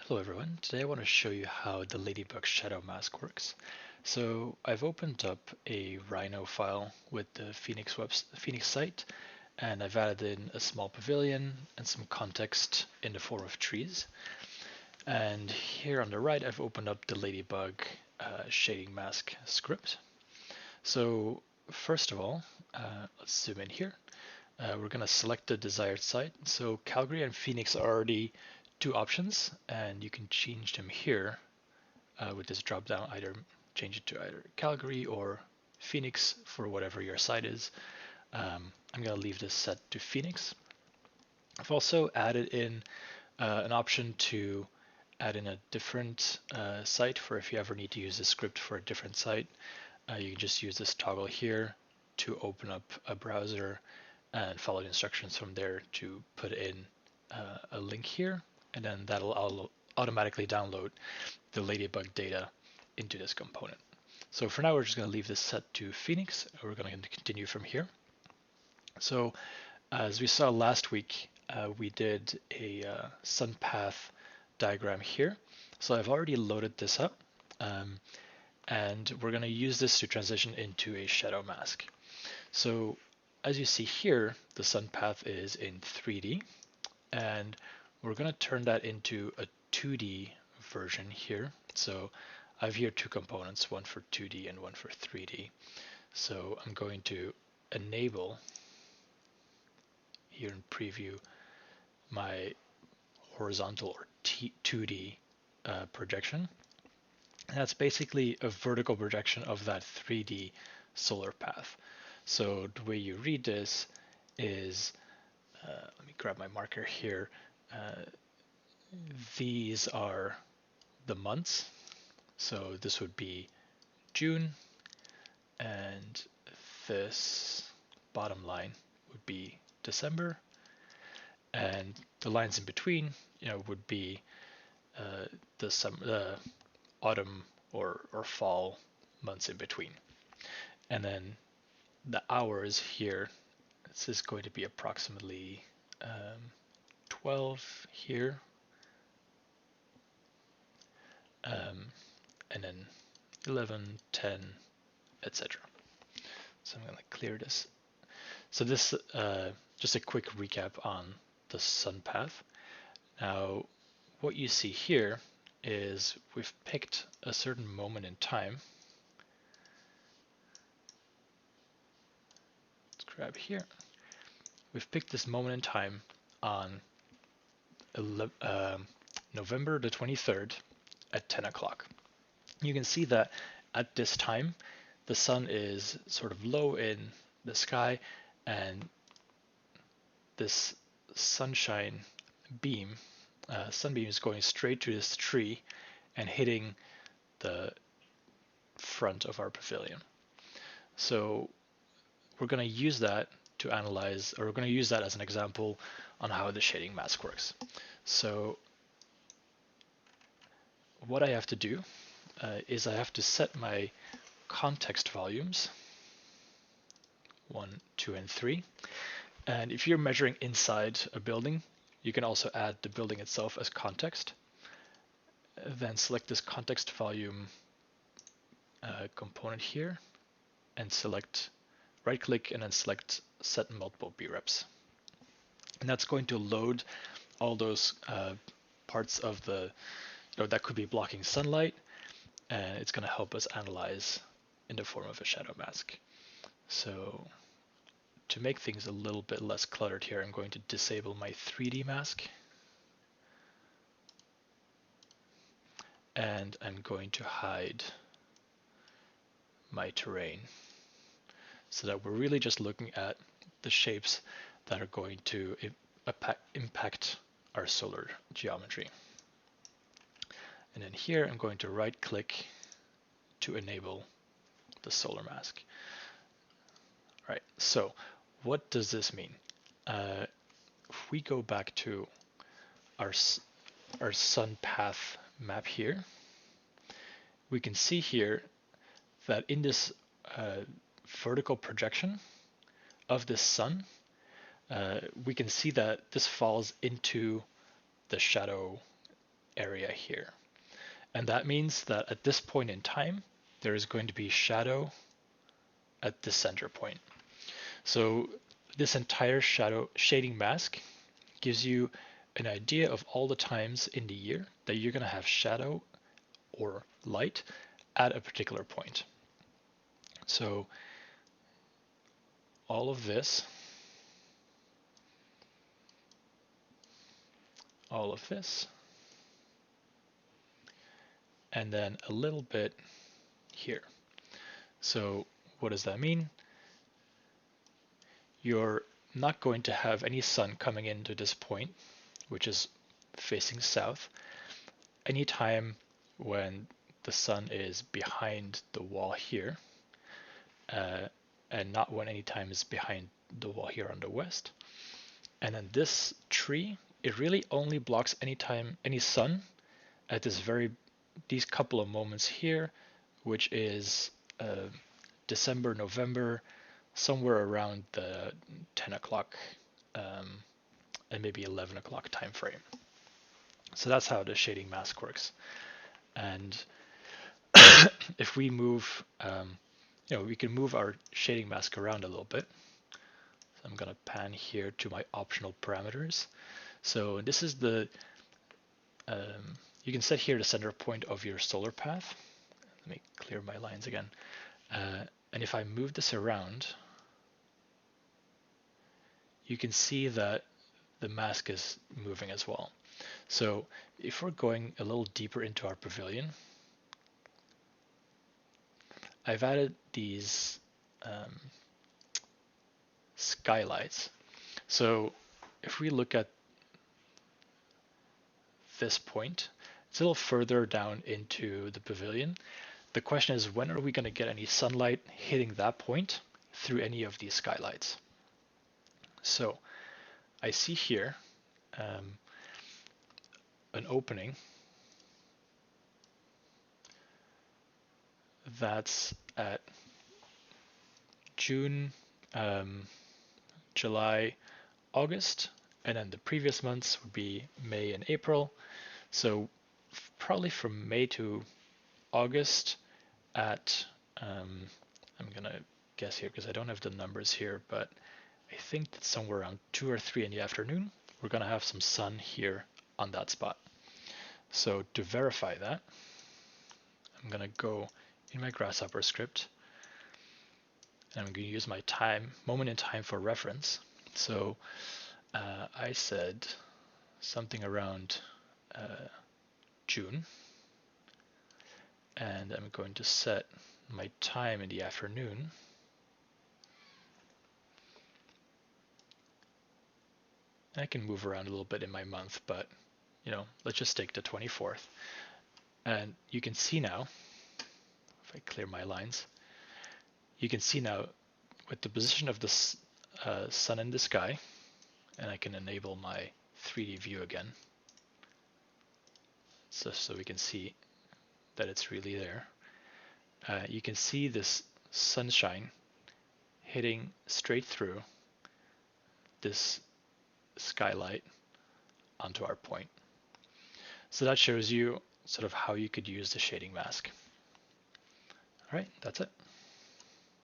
Hello everyone, today I want to show you how the Ladybug shadow mask works. So I've opened up a Rhino file with the Phoenix site, and I've added in a small pavilion and some context in the form of trees. And here on the right I've opened up the Ladybug shading mask script. So first of all, let's zoom in here. We're going to select the desired site. So Calgary and Phoenix are already two options, and you can change them here with this drop down. Either change it to either Calgary or Phoenix for whatever your site is. I'm going to leave this set to Phoenix. I've also added in an option to add in a different site for if you ever need to use this script for a different site. You can just use this toggle here to open up a browser and follow the instructions from there to put in a link here, and then that'll automatically download the Ladybug data into this component. So for now, we're just going to leave this set to Phoenix. We're going to continue from here. So as we saw last week, we did a sun path diagram here. So I've already loaded this up, and we're going to use this to transition into a shadow mask. So as you see here, the sun path is in 3D, and we're going to turn that into a 2D version here. So I have here two components, one for 2D and one for 3D. So I'm going to enable here in preview my horizontal or 2D projection. And that's basically a vertical projection of that 3D solar path. So the way you read this is, let me grab my marker here. These are the months. So this would be June, and this bottom line would be December, and the lines in between, would be the autumn or fall months in between. And then the hours here, this is going to be approximately 12 here, and then 11, 10, etc. So I'm going to clear this. So this, just a quick recap on the sun path. Now, what you see here is we've picked a certain moment in time. Let's grab here. We've picked this moment in time on November the 23rd at 10 o'clock. You can see that at this time, the sun is sort of low in the sky, and this sunbeam is going straight to this tree and hitting the front of our pavilion. So we're going to use that to analyze, or we're going to use that as an example on how the shading mask works. So what I have to do is I have to set my context volumes 1, 2, and 3. And if you're measuring inside a building, you can also add the building itself as context. Then select this context volume component here, and right click and then select set multiple B-reps. And that's going to load all those parts of that could be blocking sunlight, and it's going to help us analyze in the form of a shadow mask. So to make things a little bit less cluttered here, I'm going to disable my 3D mask, and I'm going to hide my terrain so that we're really just looking at the shapes that are going to impact our solar geometry. And then here I'm going to right click to enable the solar mask. All right, so what does this mean? If we go back to our sun path map here, we can see here that in this vertical projection of this sun, we can see that this falls into the shadow area here. And that means that at this point in time, there is going to be shadow at the center point. So this entire shadow shading mask gives you an idea of all the times in the year that you're going to have shadow or light at a particular point. So all of this, and then a little bit here. So what does that mean? You're not going to have any sun coming into this point, which is facing south, anytime when the sun is behind the wall here, and not when any time is behind the wall here on the west. And then this tree, it really only blocks any sun at these couple of moments here, which is December, November, somewhere around the 10 o'clock and maybe 11 o'clock time frame. So that's how the shading mask works. And if we move, we can move our shading mask around a little bit. So I'm going to pan here to my optional parameters. So this is the, you can set here the center point of your solar path. Let me clear my lines again. And if I move this around, you can see that the mask is moving as well. So if we're going a little deeper into our pavilion, I've added these skylights. So if we look at this point, it's a little further down into the pavilion. The question is, when are we going to get any sunlight hitting that point through any of these skylights? So I see here an opening that's at June, July, August, and then the previous months would be May and April. So probably from May to August at, I'm gonna guess here because I don't have the numbers here, but I think that somewhere around 2 or 3 in the afternoon, we're gonna have some sun here on that spot. So to verify that, I'm gonna go in my Grasshopper script, and I'm going to use my moment in time for reference. So I said something around June, and I'm going to set my time in the afternoon I can move around a little bit in my month, but let's just take the 24th. And you can see now, if I clear my lines, you can see now with the position of the sun in the sky, and I can enable my 3D view again, so we can see that it's really there. You can see this sunshine hitting straight through this skylight onto our point. So that shows you sort of how you could use the shading mask. All right, that's it.